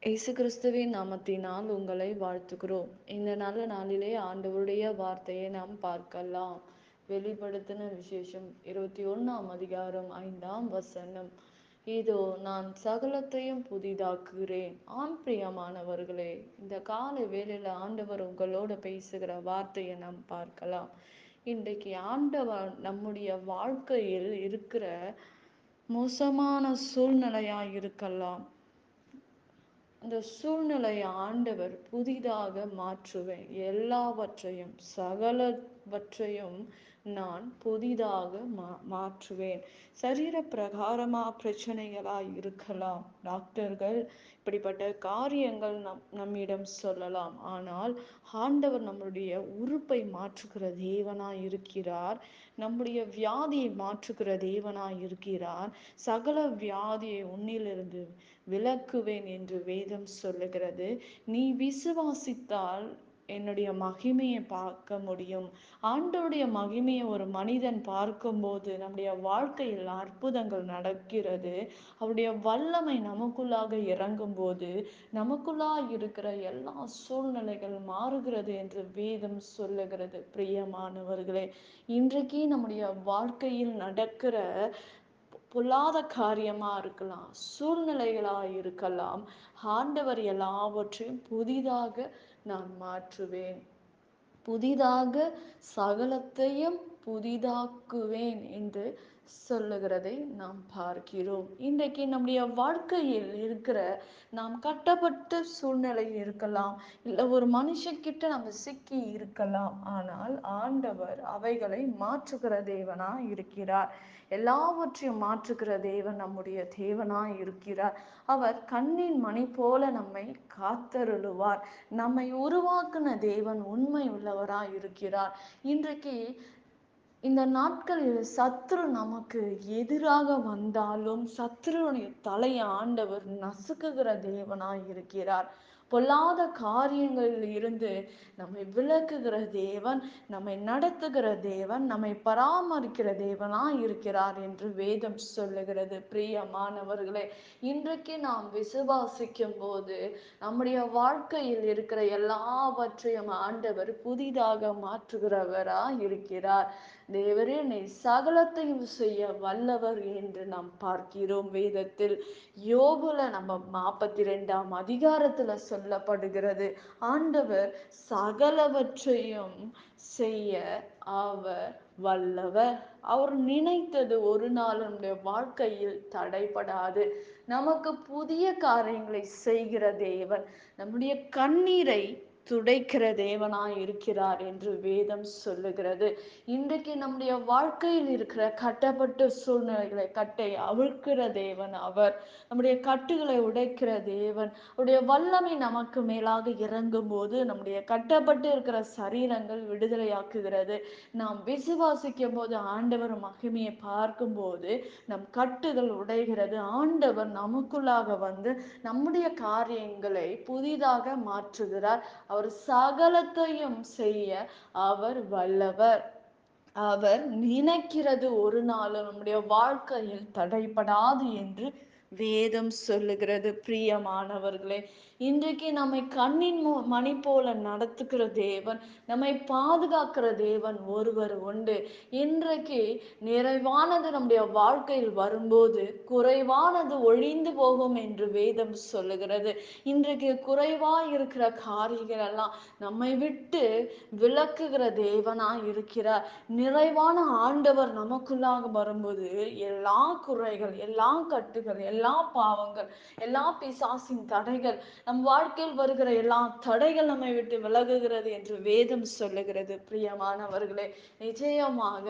இயேசு கிறிஸ்துவின் நாமத்தினால் உங்களை வாழ்த்துகிறோம். இந்த நல்ல நாளிலே ஆண்டவருடைய வார்த்தையை நாம் பார்க்கலாம். வெளிப்படுத்தின விசேஷம் 21ஆம் அதிகாரம் 5ஆம் வசனம். இதோ நான் சகலத்தையும் புதிதாக்குகிறேன். ஆம் பிரியமானவர்களே, இந்த கால வேளையில ஆண்டவர் உங்களோட பேசுகிற வார்த்தையை நாம் பார்க்கலாம். இன்றைக்கு ஆண்டவர் நம்முடைய வாழ்க்கையில் இருக்கிற மோசமான சூழ்நிலையா இருக்கலாம். அந்த சூழ்நிலையை ஆண்டவர் புதிதாக மாற்றுவேன். எல்லாவற்றையும் சகலவற்றையும் நான் புதிதாக மாற்றுவேன். சரீர பிரகாரமா பிரச்சனைகளா இருக்கலாம். டாக்டர்கள் இப்படிப்பட்ட காரியங்கள் நம்மிடம் சொல்லலாம். ஆனால் ஆண்டவர் நம்முடைய உறுப்பை மாற்றுகிற தேவனாய் இருக்கிறார். நம்முடைய வியாதியை மாற்றுகிற தேவனாய் இருக்கிறார். சகல வியாதியை உன்னிலிருந்து விலக்குவேன் என்று வேதம் சொல்லுகிறது. நீ விசுவாசித்தால் என்னுடைய மகிமையை பார்க்க முடியும். ஆண்டவருடைய மகிமையை ஒரு மனிதன் பார்க்கும்போது நம்முடைய வாழ்க்கையில் அற்புதங்கள் நடக்கிறது. அவருடைய வல்லமை நமக்குள்ளாக இறங்கும் போது நமக்குள்ளாக இருக்கிற எல்லா சூழ்நிலைகள் மாறுகிறது என்று வேதம் சொல்லுகிறது. பிரியமானவர்களே, இன்றைக்கு நம்முடைய வாழ்க்கையில் நடக்கிற பொல்லாத காரியமா இருக்கலாம், சூழ்நிலைகளா இருக்கலாம், ஆண்டவர் எல்லாவற்றையும் புதிதாக நான் மாற்றுவேன். புதிதாக சகலத்தையும் புதிதாக்குவேன் என்று சொல்லுகிறதை நாம் பார்க்கிறோம். இன்றைக்கு நம்முடைய வாழ்க்கையில் இருக்கிற நாம் கட்டப்பட்ட சூழ்நிலை இருக்கலாம், இல்லை ஒரு மனுஷக்கிட்ட நம்ம சிக்கி இருக்கலாம். ஆனால் ஆண்டவர் அவைகளை மாற்றுகிற தேவனா இருக்கிறார். எல்லாவற்றையும் மாற்றுகிற தேவன் நம்முடைய தேவனா இருக்கிறார். அவர் கண்ணின் மணி போல நம்மை காத்தருளுவார். நம்மை உருவாக்குன தேவன் உண்மை உள்ளவராய் இருக்கிறார். இன்றைக்கு இந்த நாட்களில் சத்ரு நமக்கு எதிராக வந்தாலும் சத்ருடைய தலையை ஆண்டவர் நசுக்குகிற தேவனாய் இருக்கிறார். பொல்லாத காரியங்களில் இருந்து நம்மை விலக்குகிற தேவன், நம்மை நடத்துகிற தேவன், நம்மை பராமரிக்கிற தேவனாய் இருக்கிறார் என்று வேதம் சொல்லுகிறது. பிரியமானவர்களே, இன்றைக்கு நாம் விசுவாசிக்கும் போது நம்முடைய வாழ்க்கையில் இருக்கிற எல்லாவற்றையும் ஆண்டவர் புதிதாக மாற்றுகிறவராய் இருக்கிறார். தேவரே, நீ சகலத்தையும் செய்ய வல்லவர் என்று நாம் பார்க்கிறோம் வேதத்தில். யோபுல நம்ம 42ஆம் அதிகாரத்துல சொல்லப்படுகிறது, ஆண்டவர் சகலவற்றையும் செய்ய அவர் வல்லவர். அவர் நினைத்தது ஒரு நாள் நம்முடைய வாழ்க்கையில் தடைபடாது. நமக்கு புதிய காரியங்களை செய்கிற தேவன், நம்முடைய கண்ணீரை துடைக்கிற தேவனாய் இருக்கிறார் என்று வேதம் சொல்லுகிறது. இன்றைக்கு நம்முடைய வாழ்க்கையில் இருக்கிற கட்டப்பட்ட சூழ்நிலைகளை கட்டை அவிழ்க்கிற தேவன் அவர். நம்முடைய கட்டுகளை உடைக்கிற தேவன். அவருடைய வல்லமை நமக்கு மேலாக இறங்கும் போது நம்முடைய கட்டப்பட்டு இருக்கிற சரீரங்கள் விடுதலையாக்குகிறது. நாம் விசுவாசிக்கும் போது ஆண்டவர் மகிமையை பார்க்கும் போது நம் கட்டுகள் உடைகிறது. ஆண்டவர் நமக்குள்ளாக வந்து நம்முடைய காரியங்களை புதிதாக மாற்றுகிறார். அவர் சகலத்தையும் செய்ய அவர் வல்லவர். அவர் நினைக்கிறது ஒரு நாளும் நம்முடைய வாழ்க்கையில் தடைபடாது என்று வேதம் சொல்லுகிறது. பிரியமானவர்களே, இன்றைக்கு நம்மை கண்ணின் மணி போல நடத்துகிற தேவன், நம்மை பாதுகாக்கிற தேவன் ஒருவர் உண்டு. இன்றைக்கு நிறைவானது நம்முடைய வாழ்க்கையில் வரும்போது குறைவானது ஒழிந்து போகும் என்று வேதம் சொல்லுகிறது. இன்றைக்கு குறைவாய் இருக்கிற காரியங்கள் எல்லாம் நம்மை விட்டு விலக்குகிற தேவனா இருக்கிறார். நிறைவான ஆண்டவர் நமக்குள்ளாக வரும்போது எல்லா குறைகள், எல்லா கட்டுகள், எல்லா பாவங்கள், எல்லா பிசாசின் தடைகள், நம் வாழ்க்கையில் வருகிற எல்லா தடைகள் நம்மை விட்டு விலகுகிறது என்று வேதம் சொல்லுகிறது. பிரியமானவர்களே, நிச்சயமாக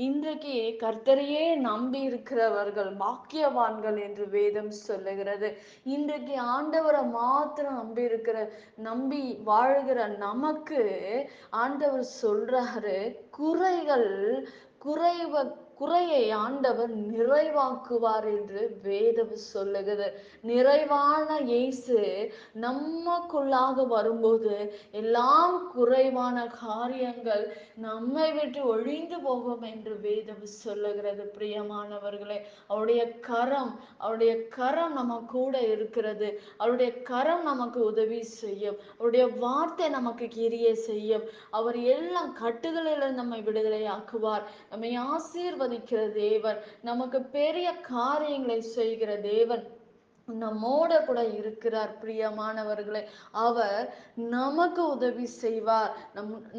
இன்றைக்கு கர்த்தரையே நம்பி இருக்கிறவர்கள் பாக்கியவான்கள் என்று வேதம் சொல்லுகிறது. இன்றைக்கு ஆண்டவரை மாத்திரம் நம்பி வாழ்கிற நமக்கு ஆண்டவர் சொல்றாரு, குறைகள் குறைவ குறையை ஆண்டவர் நிறைவாக்குவார் என்று வேதம் சொல்லுகிறது. நிறைவான இயேசு நமக்குள்ளாக வரும்போது எல்லாம் குறைவான காரியங்கள் நம்மை விட்டு ஒழிந்து போகும் என்று வேதம் சொல்லுகிறது. பிரியமானவர்களே, அவருடைய கரம் அவருடைய கரம் நம்ம கூட இருக்கிறது. அவருடைய கரம் நமக்கு உதவி செய்யும். அவருடைய வார்த்தை நமக்கு கிரியை செய்யும். அவர் எல்லாம் கட்டுகளிலிருந்து நம்மை விடுதலை ஆக்குவார். நம்மை ஆசீர்வதிக்கிற தேவன், நமக்கு பெரிய காரியங்களை செய்கிற தேவன் நம்மோட கூட இருக்கிறார். பிரியமானவர்களே, அவர் நமக்கு உதவி செய்வார்.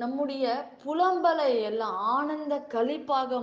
நம்முடைய புலம்பலை எல்லாம் ஆனந்த களிப்பாக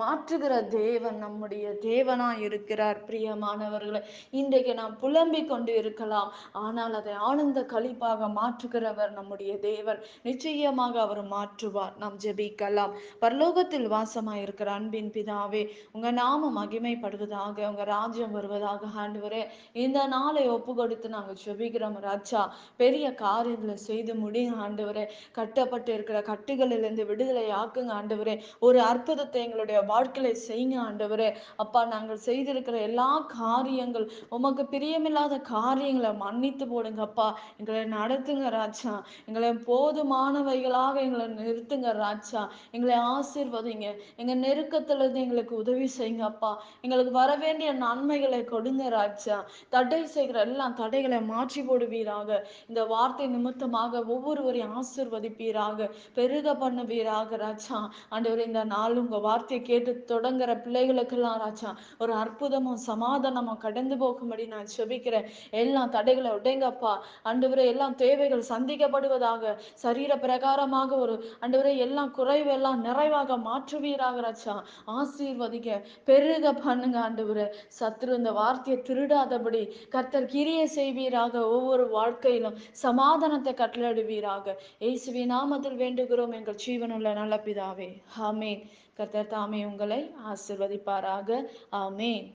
மாற்றுகிற தேவன் நம்முடைய தேவனா இருக்கிறார். பிரியமானவர்களே, இன்றைக்கு நாம் புலம்பிக் கொண்டு இருக்கலாம், ஆனால் அதை ஆனந்த களிப்பாக மாற்றுகிறவர் நம்முடைய தேவன். நிச்சயமாக அவர் மாற்றுவார். நாம் ஜெபிக்கலாம். பரலோகத்தில் வாசமாய் இருக்கிற அன்பின் பிதாவே, உங்க நாமம் மகிமைப்படுவதாக, உங்க ராஜ்யம் வருவதாக. ஆண்டவரே, இந்த நாளை ஒப்பு கொடுத்து நாங்கள் ஜெபிக்கிறோம் ராஜா. பெரிய காரியங்களை செய்து முடியுங்க ஆண்டவரே. கட்டப்பட்டு இருக்கிற கட்டுகளிலிருந்து விடுதலை ஆக்குங்க ஆண்டவரே. ஒரு அற்புதத்தை எங்களுடைய வாழ்க்கையில செய்யுங்க ஆண்டவரே. அப்பா, நாங்கள் செய்திருக்கிற எல்லா காரியங்கள், உமக்கு பிரியமில்லாத காரியங்களை மன்னித்து போடுங்க அப்பா. எங்களை நடத்துங்க ராஜா. எங்களை போதுமானவைகளாக எங்களை நிறுத்துங்க ராஜா. எங்களை ஆசீர்வதிங்க. எங்க நெருக்கத்திலிருந்து எங்களுக்கு உதவி செய்யுங்க அப்பா. எங்களுக்கு வர வேண்டிய நன்மைகளை கொடுங்க ராஜா. தடை செய்கிற எல்லா தடைகளை மாற்றி போடுவீராக. இந்த வார்த்தை நிமித்தமாக ஒவ்வொருவரையும் ஆசீர்வதிப்பீராக, பெருக பண்ணுவீராக ராஜா. ஆண்டவரே, இந்த நாள் உங்க வார்த்தையை கேட்டு தொடங்குற பிள்ளைகளுக்கெல்லாம் ராஜா ஒரு அற்புதமும் சமாதானமும் கடந்து போகும்படி நான் ஜெபிக்கிறேன். எல்லா தடைகளை உடைங்கப்பா. ஆண்டவரே, எல்லாம் தேவைகள் சந்திக்கப்படுவதாக. சரீர பிரகாரமாக ஒரு ஆண்டவரே எல்லாம் குறைவெல்லாம் நிறைவாக மாற்றுவீராக ராஜா. ஆசீர்வதிக்க பெருக பண்ணுங்க ஆண்டவரே. சத்துரு இந்த வார்த்தையை திருடாதபடி கர்த்தர் கிரியை செய்வீராக. ஒவ்வொரு வாழ்க்கையிலும் சமாதானத்தை கட்டளையிடுவீராக. இயேசுவின் நாமத்தில் வேண்டுகிறோம் எங்கள் ஜீவனுள்ள நல்ல பிதாவே. ஆமென். கர்த்தர் தாமே உங்களை ஆசீர்வதிப்பாராக. ஆமென்.